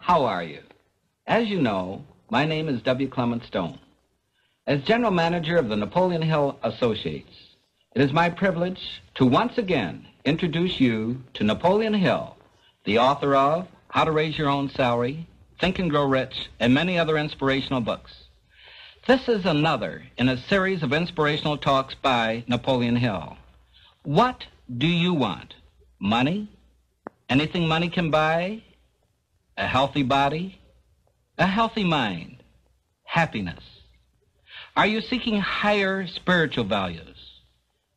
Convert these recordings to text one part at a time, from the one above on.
How are you? As you know, my name is W. Clement Stone. As General Manager of the Napoleon Hill Associates, it is my privilege to once again introduce you to Napoleon Hill, the author of How to Raise Your Own Salary, Think and Grow Rich, and many other inspirational books. This is another in a series of inspirational talks by Napoleon Hill. What do you want? Money? Anything money can buy? A healthy body? A healthy mind? Happiness? Are you seeking higher spiritual values?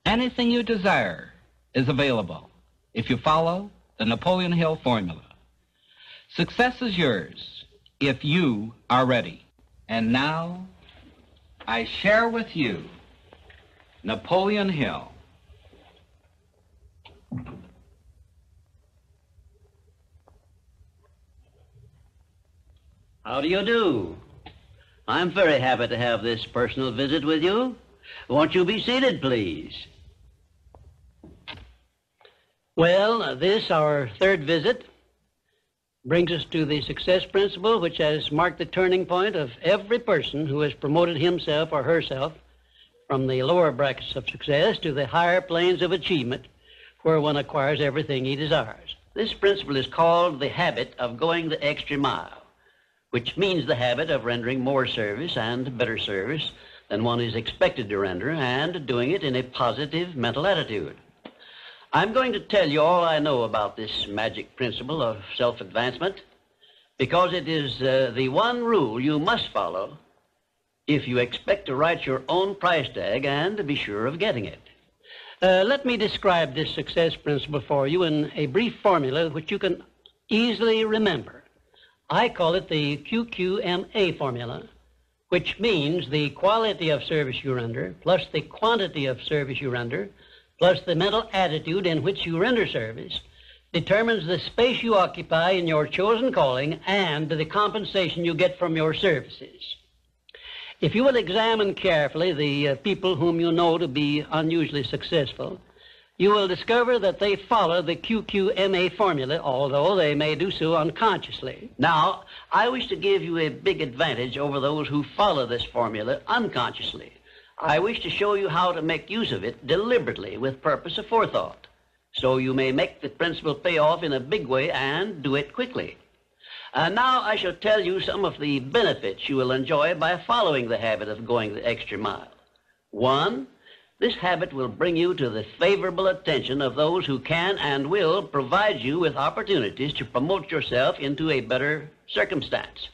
Anything you desire is available if you follow the Napoleon Hill formula. Success is yours if you are ready. And now, I share with you Napoleon Hill. How do you do? I'm very happy to have this personal visit with you. Won't you be seated, please? Well, this, our third visit, brings us to the success principle, which has marked the turning point of every person who has promoted himself or herself from the lower brackets of success to the higher planes of achievement, where one acquires everything he desires. This principle is called the habit of going the extra mile, which means the habit of rendering more service and better service than one is expected to render, and doing it in a positive mental attitude. I'm going to tell you all I know about this magic principle of self-advancement, because it is the one rule you must follow if you expect to write your own price tag and to be sure of getting it. Let me describe this success principle for you in a brief formula which you can easily remember. I call it the QQMA formula, which means the quality of service you render plus the quantity of service you render plus the mental attitude in which you render service determines the space you occupy in your chosen calling and the compensation you get from your services. If you will examine carefully the people whom you know to be unusually successful, you will discover that they follow the QQMA formula, although they may do so unconsciously. Now, I wish to give you a big advantage over those who follow this formula unconsciously. I wish to show you how to make use of it deliberately with purpose of forethought, so you may make the principle pay off in a big way and do it quickly. Now I shall tell you some of the benefits you will enjoy by following the habit of going the extra mile. 1, this habit will bring you to the favorable attention of those who can and will provide you with opportunities to promote yourself into a better circumstance.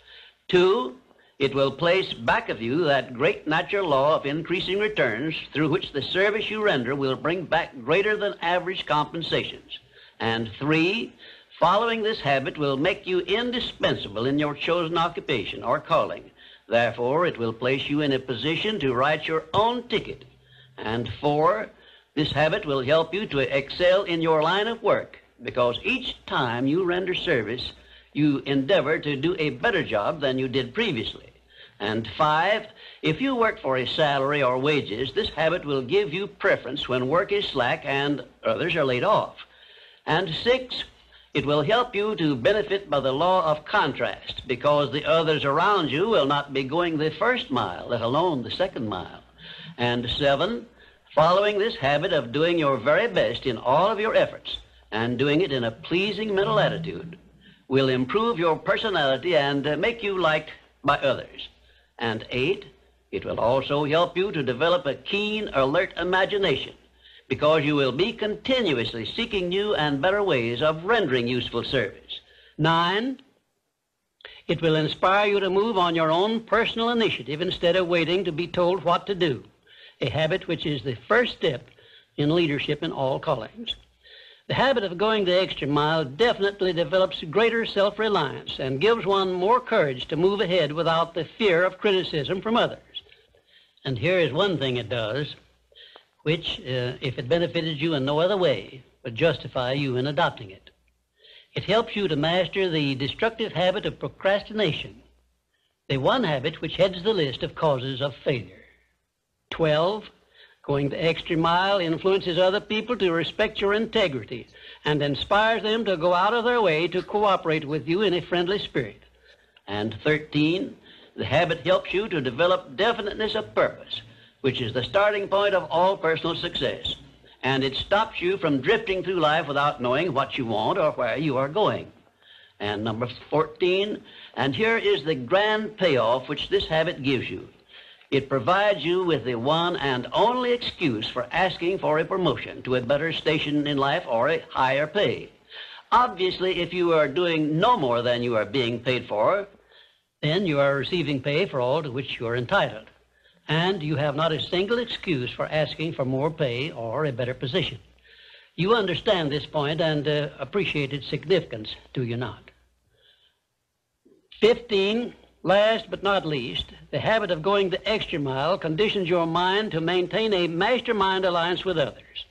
2, it will place back of you that great natural law of increasing returns through which the service you render will bring back greater than average compensations. And 3, following this habit will make you indispensable in your chosen occupation or calling. Therefore, it will place you in a position to write your own ticket. And 4, this habit will help you to excel in your line of work, because each time you render service, you endeavor to do a better job than you did previously. And 5, if you work for a salary or wages, this habit will give you preference when work is slack and others are laid off. And 6, it will help you to benefit by the law of contrast, because the others around you will not be going the first mile, let alone the second mile. And 7, following this habit of doing your very best in all of your efforts and doing it in a pleasing mental attitude will improve your personality and make you liked by others. And 8, it will also help you to develop a keen, alert imagination, because you will be continuously seeking new and better ways of rendering useful service. 9, it will inspire you to move on your own personal initiative instead of waiting to be told what to do, a habit which is the first step in leadership in all callings. The habit of going the extra mile definitely develops greater self-reliance and gives one more courage to move ahead without the fear of criticism from others. And here is one thing it does, which, if it benefited you in no other way, would justify you in adopting it. It helps you to master the destructive habit of procrastination, the one habit which heads the list of causes of failure. 12, Going the extra mile influences other people to respect your integrity and inspires them to go out of their way to cooperate with you in a friendly spirit. And 13, the habit helps you to develop definiteness of purpose, which is the starting point of all personal success. And it stops you from drifting through life without knowing what you want or where you are going. And number 14, and here is the grand payoff which this habit gives you. It provides you with the one and only excuse for asking for a promotion to a better station in life or a higher pay. Obviously, if you are doing no more than you are being paid for, then you are receiving pay for all to which you are entitled. And you have not a single excuse for asking for more pay or a better position. You understand this point and appreciate its significance, do you not? 15, last but not least, the habit of going the extra mile conditions your mind to maintain a mastermind alliance with others.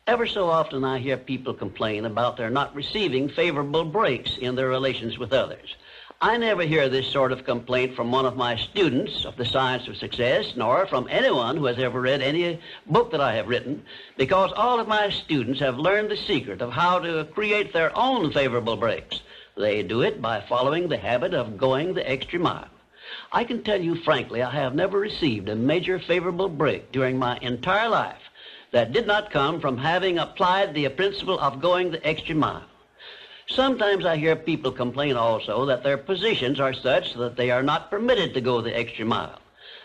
Ever so often I hear people complain about their not receiving favorable breaks in their relations with others. I never hear this sort of complaint from one of my students of the science of success, nor from anyone who has ever read any book that I have written, because all of my students have learned the secret of how to create their own favorable breaks. They do it by following the habit of going the extra mile. I can tell you frankly, I have never received a major favorable break during my entire life that did not come from having applied the principle of going the extra mile. Sometimes I hear people complain also that their positions are such that they are not permitted to go the extra mile.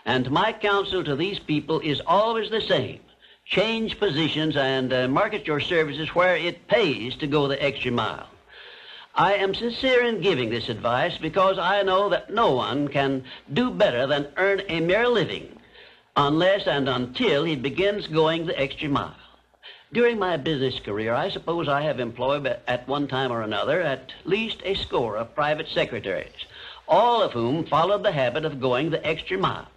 And my counsel to these people is always the same. Change positions and market your services where it pays to go the extra mile. I am sincere in giving this advice because I know that no one can do better than earn a mere living unless and until he begins going the extra mile. During my business career, I suppose I have employed at one time or another at least a score of private secretaries, all of whom followed the habit of going the extra mile.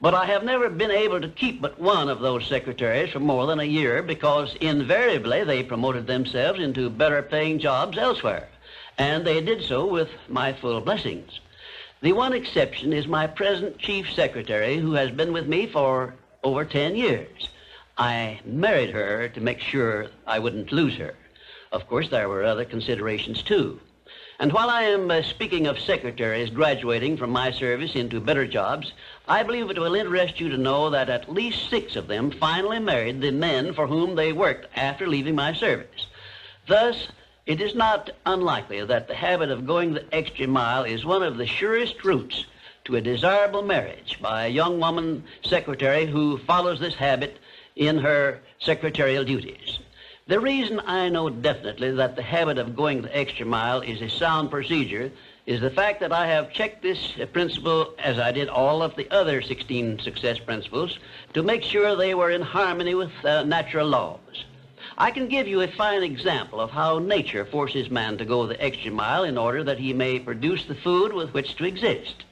But I have never been able to keep but one of those secretaries for more than a year because invariably they promoted themselves into better paying jobs elsewhere, and they did so with my full blessings. The one exception is my present chief secretary, who has been with me for over 10 years. I married her to make sure I wouldn't lose her. Of course, there were other considerations, too. And while I am speaking of secretaries graduating from my service into better jobs, I believe it will interest you to know that at least 6 of them finally married the men for whom they worked after leaving my service. Thus, it is not unlikely that the habit of going the extra mile is one of the surest routes to a desirable marriage by a young woman secretary who follows this habit in her secretarial duties. The reason I know definitely that the habit of going the extra mile is a sound procedure is the fact that I have checked this principle, as I did all of the other 16 success principles, to make sure they were in harmony with natural laws. I can give you a fine example of how nature forces man to go the extra mile in order that he may produce the food with which to exist.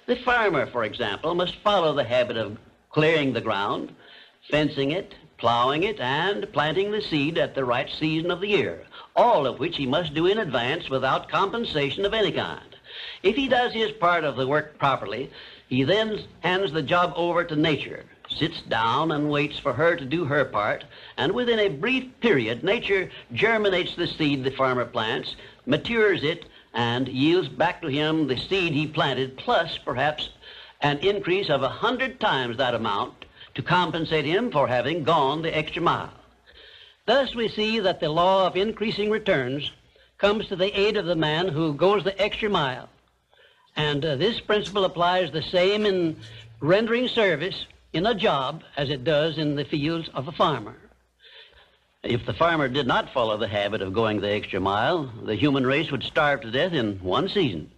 The farmer, for example, must follow the habit of clearing the ground, fencing it, plowing it, and planting the seed at the right season of the year, all of which he must do in advance without compensation of any kind. If he does his part of the work properly, he then hands the job over to nature, sits down and waits for her to do her part, and within a brief period, nature germinates the seed the farmer plants, matures it, and yields back to him the seed he planted, plus perhaps an increase of 100 times that amount, to compensate him for having gone the extra mile. Thus we see that the law of increasing returns comes to the aid of the man who goes the extra mile. And this principle applies the same in rendering service in a job as it does in the fields of a farmer. If the farmer did not follow the habit of going the extra mile, the human race would starve to death in one season.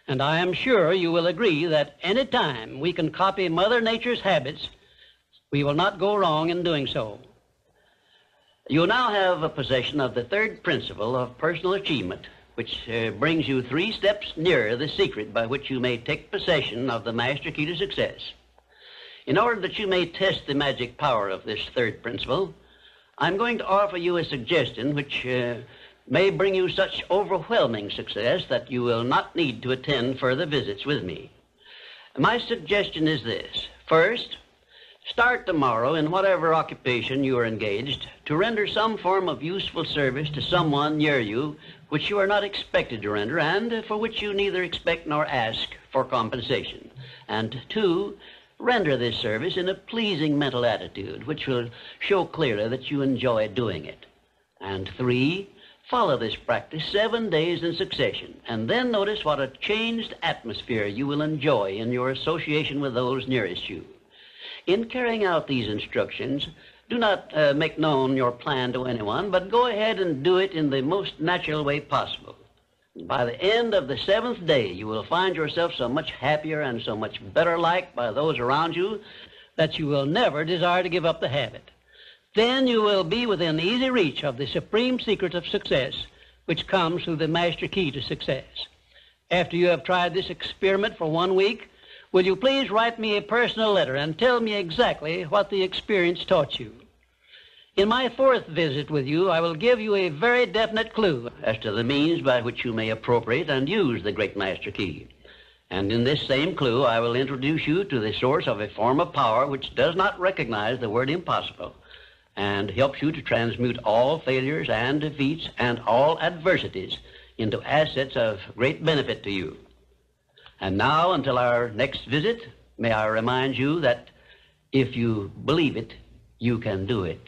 And I am sure you will agree that any time we can copy Mother Nature's habits, we will not go wrong in doing so. You now have a possession of the third principle of personal achievement, which brings you 3 steps nearer the secret by which you may take possession of the master key to success. In order that you may test the magic power of this third principle, I'm going to offer you a suggestion which may bring you such overwhelming success that you will not need to attend further visits with me. My suggestion is this. First, Start tomorrow in whatever occupation you are engaged to render some form of useful service to someone near you which you are not expected to render and for which you neither expect nor ask for compensation. And 2, render this service in a pleasing mental attitude which will show clearly that you enjoy doing it. And 3, follow this practice 7 days in succession, and then notice what a changed atmosphere you will enjoy in your association with those nearest you. In carrying out these instructions, do not make known your plan to anyone, but go ahead and do it in the most natural way possible. By the end of the 7th day, you will find yourself so much happier and so much better liked by those around you that you will never desire to give up the habit. Then you will be within easy reach of the supreme secret of success, which comes through the master key to success. After you have tried this experiment for 1 week, will you please write me a personal letter and tell me exactly what the experience taught you? In my 4th visit with you, I will give you a very definite clue as to the means by which you may appropriate and use the great master key. And in this same clue, I will introduce you to the source of a form of power which does not recognize the word impossible and helps you to transmute all failures and defeats and all adversities into assets of great benefit to you. And now, until our next visit, may I remind you that if you believe it, you can do it.